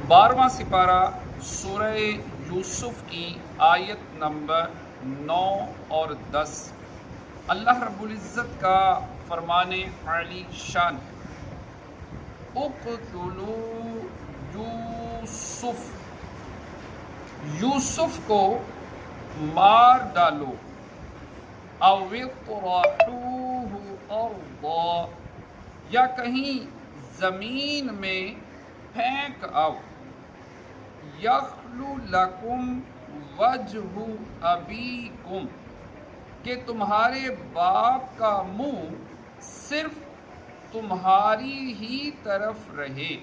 12واں سپارہ سورہ یوسف کی آیت نمبر 9 اور 10 اللہ رب العزت کا فرمان عالی شان ہے، اقتلوا یوسف، یوسف کو مار ڈالو، او اطرحوہ ارضا، یا کہیں زمین میں پھینک آؤ، یخلو لکم وجہ ابیکم، کہ تمہارے باپ کا منہ صرف تمہاری ہی طرف رہے،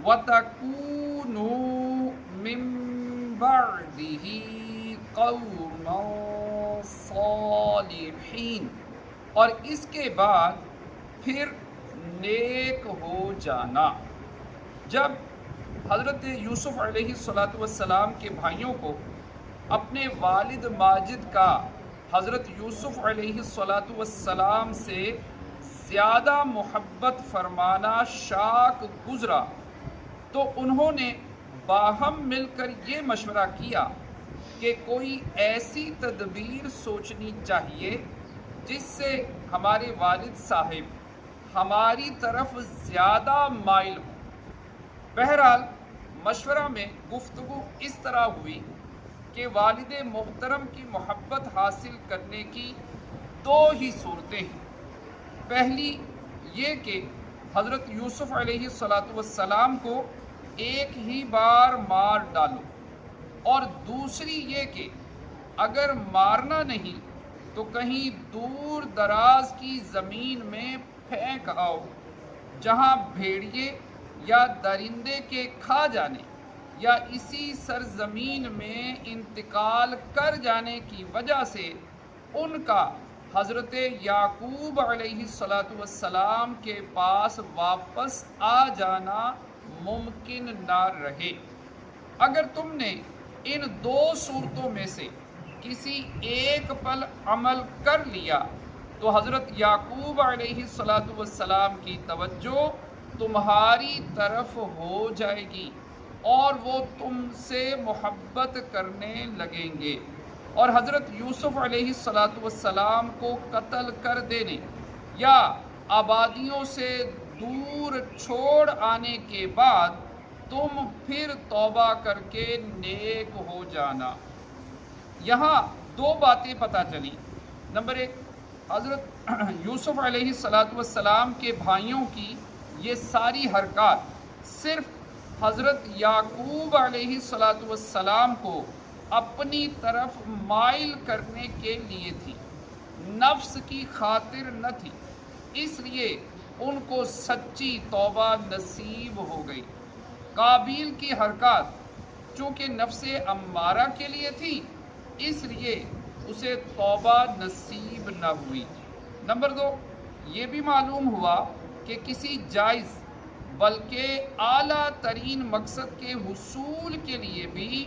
وَتَكُونُوا مِن بَعْدِهِ قَوْمًا صَالِحِينَ، اور اس کے بعد پھر نیک ہو جانا۔ جب حضرت یوسف علیہ السلام کے بھائیوں کو اپنے والد ماجد کا حضرت یوسف علیہ السلام سے زیادہ محبت فرمانا شاق گزرا تو انہوں نے باہم مل کر یہ مشورہ کیا کہ کوئی ایسی تدبیر سوچنی چاہیے جس سے ہمارے والد صاحب ہماری طرف زیادہ مائل ہوں۔ بہرحال مشورہ میں گفتگو اس طرح ہوئی کہ والد محترم کی محبت حاصل کرنے کی دو ہی صورتیں ہیں۔ پہلی یہ کہ حضرت یوسف علیہ السلام کو ایک ہی بار مار ڈالو، اور دوسری یہ کہ اگر مارنا نہیں تو کہیں دور دراز کی زمین میں پھینک آؤ جہاں بھیڑیے یا درندے کے کھا جانے یا اسی سرزمین میں انتقال کر جانے کی وجہ سے ان کا حضرت یعقوب علیہ السلام کے پاس واپس آ جانا ممکن نہ رہے۔ اگر تم نے ان دو صورتوں میں سے کسی ایک پر عمل کر لیا تو حضرت یعقوب علیہ السلام کی توجہ تمہاری طرف ہو جائے گی اور وہ تم سے محبت کرنے لگیں گے، اور حضرت یوسف علیہ السلام کو قتل کر دینے یا آبادیوں سے دور چھوڑ آنے کے بعد تم پھر توبہ کر کے نیک ہو جانا۔ یہاں دو باتیں پتہ چلی۔ نمبر ایک، حضرت یوسف علیہ السلام کے بھائیوں کی یہ ساری حرکات صرف حضرت یعقوب علیہ السلام کو اپنی طرف مائل کرنے کے لیے تھی، نفس کی خاطر نہ تھی، اس لیے ان کو سچی توبہ نصیب ہو گئی۔ قابیل کی حرکات چونکہ نفس امارہ کے لیے تھی اس لیے اسے توبہ نصیب نہ ہوئی۔ نمبر دو، یہ بھی معلوم ہوا کہ کسی جائز بلکہ اعلیٰ ترین مقصد کے حصول کے لیے بھی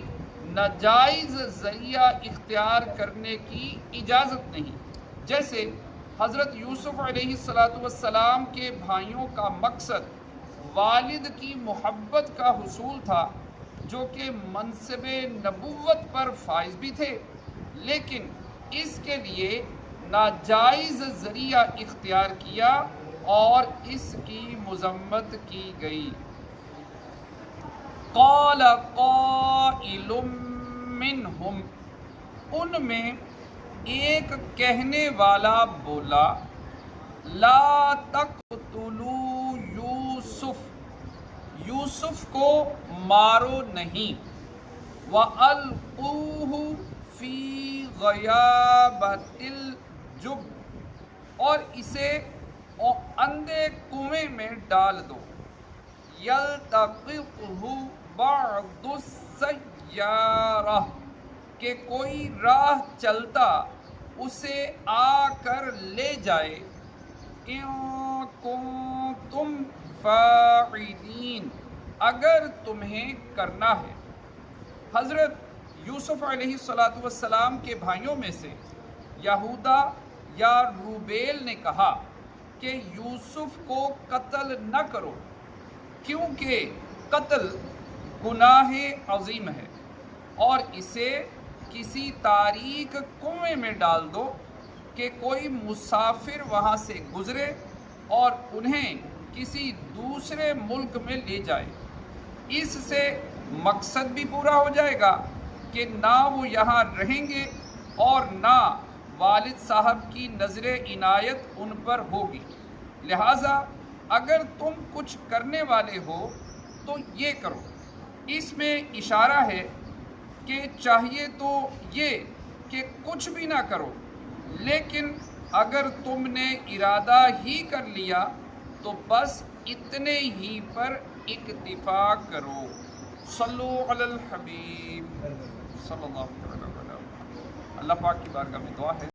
ناجائز ذریعہ اختیار کرنے کی اجازت نہیں۔ جیسے حضرت یوسف علیہ السلام کے بھائیوں کا مقصد والد کی محبت کا حصول تھا جو کہ منصب نبوت پر فائز بھی تھے، لیکن اس کے لیے ناجائز ذریعہ اختیار کیا اور اس کی مذمت کی گئی۔ قال قائل منہم، ان میں ایک کہنے والا بولا، لا تقتلوا یوسف، یوسف کو مارو نہیں، وَأَلْقُوهُ فِي غَيَابَتِ الْجُبِّ، اور اسے اندھے کنویں میں ڈال دو، يَلْتَقِطْهُ بَعْضُ السَّيَّارَةِ، کہ کوئی راہ چلتا اسے آ کر لے جائے، إِن كُنتُمْ فَاعِلِينَ، اگر تمہیں کرنا ہے۔ حضرت یوسف علیہ السلام کے بھائیوں میں سے یہودا یا روبیل نے کہا کہ یوسف کو قتل نہ کرو، کیونکہ قتل گناہ عظیم ہے، اور اسے کسی تاریک کنویں میں ڈال دو کہ کوئی مسافر وہاں سے گزرے اور انہیں کسی دوسرے ملک میں لے جائے۔ اس سے مقصد بھی پورا ہو جائے گا کہ نہ وہ یہاں رہیں گے اور نہ والد صاحب کی نظر عنایت ان پر ہوگی۔ لہٰذا اگر تم کچھ کرنے والے ہو تو یہ کرو۔ اس میں اشارہ ہے کہ چاہیے تو یہ کہ کچھ بھی نہ کرو، لیکن اگر تم نے ارادہ ہی کر لیا تو بس اتنے ہی پر اکتفا کرو۔ صلو علی الحبیب صلی اللہ علیہ وسلم۔ اللہ پاک کی بارگاہ میں دعا ہے